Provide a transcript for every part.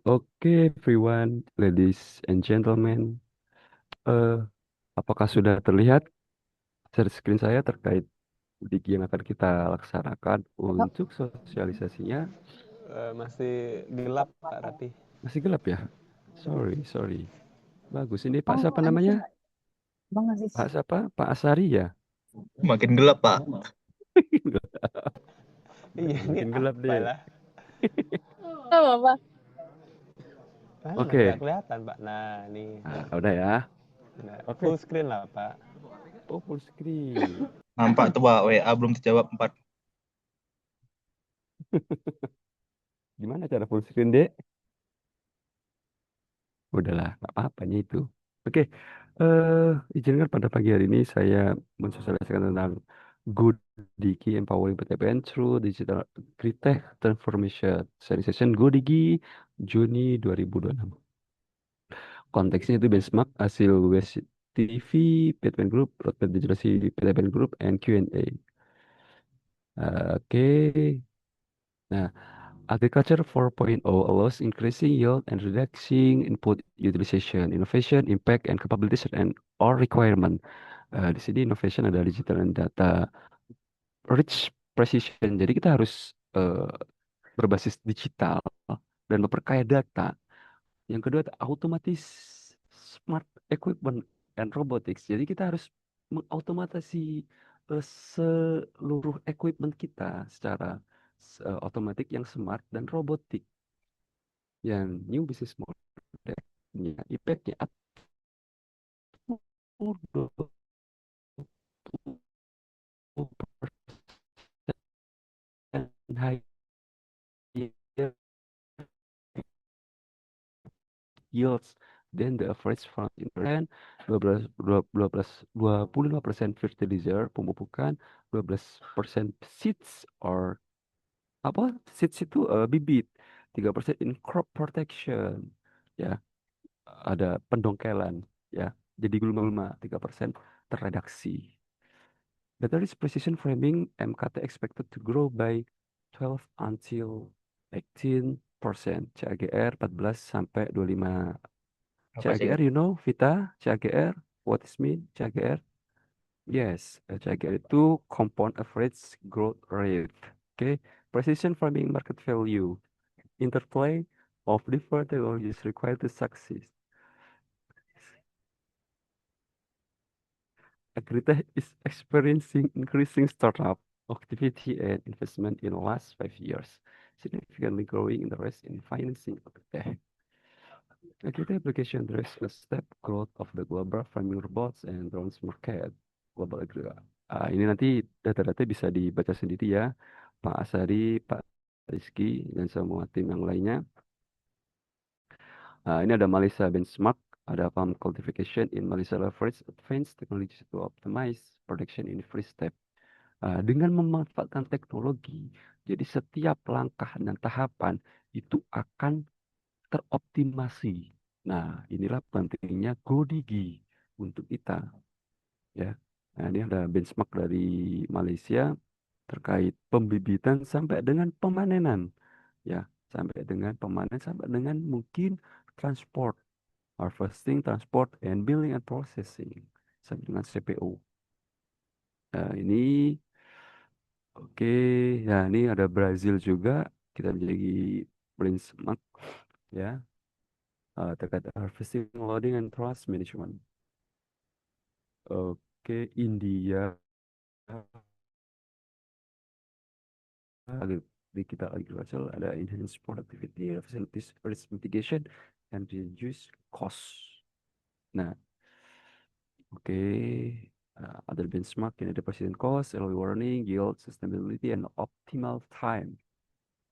Oke, everyone, ladies and gentlemen, eh, apakah sudah terlihat share screen saya terkait digi yang akan kita laksanakan untuk sosialisasinya? Masih gelap Pak Rati. Masih gelap ya? Sorry, sorry. Bagus. Ini Pak Bang, siapa Aziz, namanya? Bang Aziz. Pak siapa? Pak Asari ya? Makin gelap, Pak. Iya, ini Makin gelap apa deh. lah? Sama apa? Nggak Oke. kelihatan Pak. Nah, nih. Nah, udah ya. Nah, Oke. full screen lah Pak. Oh, full screen. Nampak tuh, Pak, WA belum terjawab 4. Gimana cara full screen, Dek? Udahlah, nggak apa-apanya itu. Oke, izinkan pada pagi hari ini saya mensosialisasikan tentang Good Digi Empowering PTPN through Digital Tech Transformation Session Good Digi Juni 2026. Konteksnya itu benchmark hasil West TV, PTPN Group, Roadmap Digitalisasi PTPN Group, and Q&A. Oke, nah, Agriculture 4.0 allows increasing yield and reducing input utilization, innovation, impact, and capabilities and or requirement. Di sini innovation adalah digital and data rich precision. Jadi kita harus berbasis digital dan memperkaya data. Yang kedua, automatis smart equipment and robotics. Jadi kita harus mengautomatasi seluruh equipment kita secara otomatis yang smart dan robotik. Yang new business modelnya, impact-nya up to 20% higher yields than the average farm in Thailand. 25% fertilizer, pemupukan, 12% seeds or apa? Seeds itu bibit, 3% in crop protection. Ya, ada pendongkelan ya. Jadi gulma-gulma 3% terredaksi. Data rich precision framing MKT expected to grow by 12 until 18%. CAGR 14 sampai 25. Apa sih? CAGR, you know, Vita, CAGR, what is mean CAGR? Yes, CAGR itu compound average growth rate. Okay, precision farming market value, interplay of different technologies required to succeed. Agritech is experiencing increasing startup activity and investment in the last 5 years, significantly growing interest in financing agritech. Agritech application drives a step growth of the global farming robots and drones market. Global agri. Ini nanti data-data bisa dibaca sendiri ya, Pak Asari, Pak Rizky, dan semua tim yang lainnya. Ini ada Malaysia benchmark, ada farm cultivation in Malaysia leverage advanced technology to optimize production in free step. Dengan memanfaatkan teknologi, jadi setiap langkah dan tahapan itu akan teroptimasi. Nah, inilah pentingnya GoDigi untuk kita, ya. Nah, ini ada benchmark dari Malaysia terkait pembibitan sampai dengan pemanenan, ya, sampai dengan pemanen sampai dengan mungkin transport, harvesting, transport, and billing and processing sampai dengan CPO. Nah, ini oke. Nah, ini ada Brazil juga, kita menjadi benchmark, ya, terkait harvesting, loading, and trust management. Oke, India di kita agriculture ada enhanced productivity, facilities risk mitigation, and reduce cost. Nah, oke, other benchmark ini ada precision cost, early warning, yield, sustainability, and optimal time.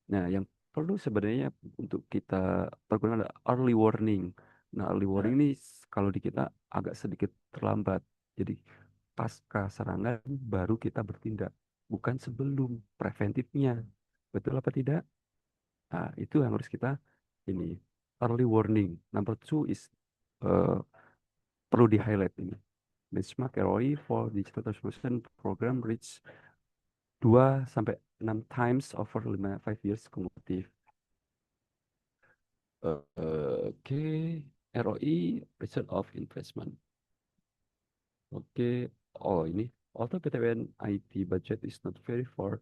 Nah, yang perlu sebenarnya untuk kita pergunakan adalah early warning. Nah, early warning ini kalau di kita agak sedikit terlambat. Jadi pasca serangan baru kita bertindak, bukan sebelum preventifnya. Betul apa tidak? Nah, itu yang harus kita ini early warning. Number two is eh, perlu di highlight ini. Benchmark ROI for digital transformation program reach 2 sampai 6 times over 5 years cumulative. Oke, ROI, Return of Investment. Oke, oh ini, although PTBN IT budget is not very far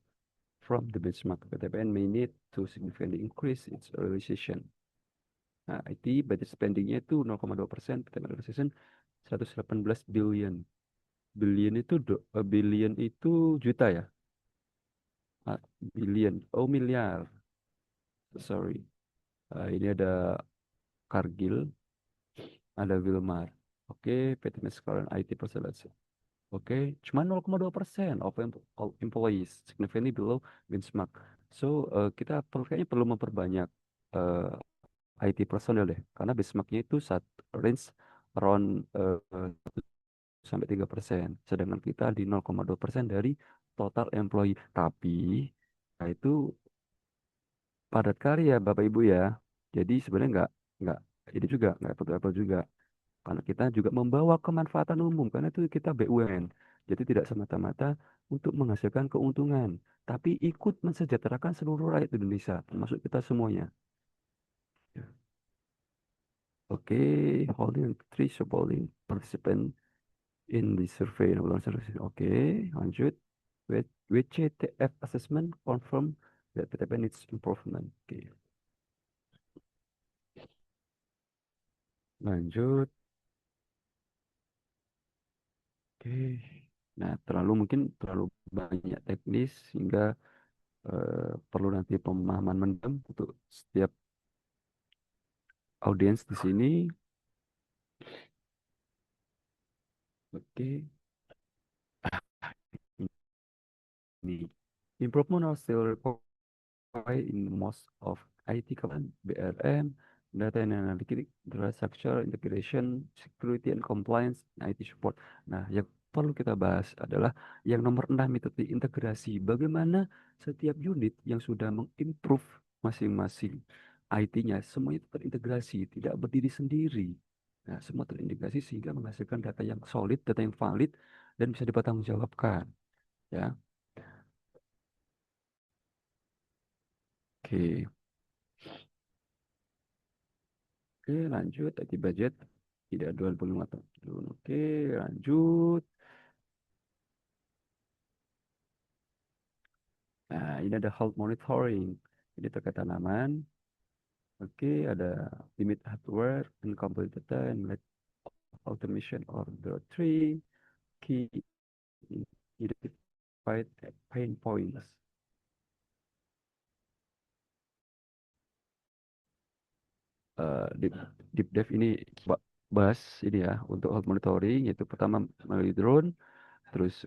from the benchmark, PTBN may need to significantly increase its realization. Nah, IT budget spendingnya itu 0,2%, PTBN realization 118 billion. Billion itu juta ya? Ah, billion, oh miliar, sorry. Ini ada Cargill, ada Wilmar. Oke, PTBN sekarang IT percentage. Oke, cuma 0,2% of all employees, significantly below benchmark. So, kita kayaknya perlu memperbanyak eh, IT personel deh, karena benchmarknya itu range around 1 sampai 3%, sedangkan kita di 0,2% dari total employee. Tapi, nah itu padat karya Bapak Ibu ya. Jadi sebenarnya nggak ini juga nggak apple juga. Karena kita juga membawa kemanfaatan umum, karena itu kita BUMN. Jadi tidak semata-mata untuk menghasilkan keuntungan, tapi ikut mensejahterakan seluruh rakyat Indonesia, termasuk kita semuanya. Oke, holding three supporting participant in the survey. Oke, lanjut. WCTF assessment confirm that PTP needs improvement. Oke, lanjut. Oke. Nah, mungkin terlalu banyak teknis sehingga perlu nanti pemahaman mendalam untuk setiap audiens di sini. Oke, ini improvement are still required in most of IT companies, BRM, data and analytics, infrastructure, integration, security and compliance, and IT support. Nah, yang perlu kita bahas adalah yang nomor 6 itu integrasi. Bagaimana setiap unit yang sudah mengimprove masing-masing IT-nya, semuanya itu terintegrasi, tidak berdiri sendiri. Nah, semua terintegrasi sehingga menghasilkan data yang solid, data yang valid, dan bisa dipertanggungjawabkan. Ya, oke. Oke, lanjut. Tadi budget tidak 25 tahun. Oke, lanjut. Nah, ini ada health monitoring. Ini terkait tanaman. Oke, ada limit hardware, incomplete data, and lack automation of the three key identified pain points. Deep, deep dive ini bahas ini ya untuk health monitoring, yaitu pertama melalui drone, terus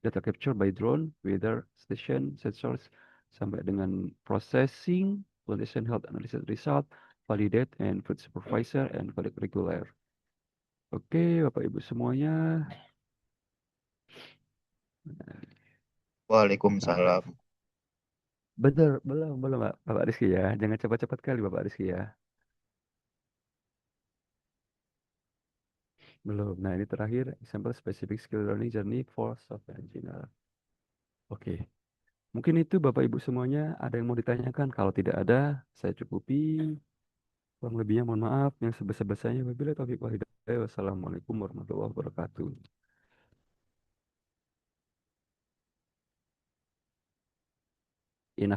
data capture by drone, weather station, sensors, sampai dengan processing, validation health analysis result, validate and food supervisor and valid regular. Oke, Bapak Ibu semuanya. Nah, Waalaikumsalam. betul, belum, Bapak Rizky ya. Jangan cepat-cepat kali Bapak Rizky ya. Belum. Nah, ini terakhir, example specific skill learning journey for software engineer. Oke. Mungkin itu Bapak Ibu semuanya ada yang mau ditanyakan. Kalau tidak ada, saya cukupi. Kurang lebihnya mohon maaf. Yang sebesar-besarnya wabillahi taufiq wal hidayah. Wassalamualaikum warahmatullahi wabarakatuh.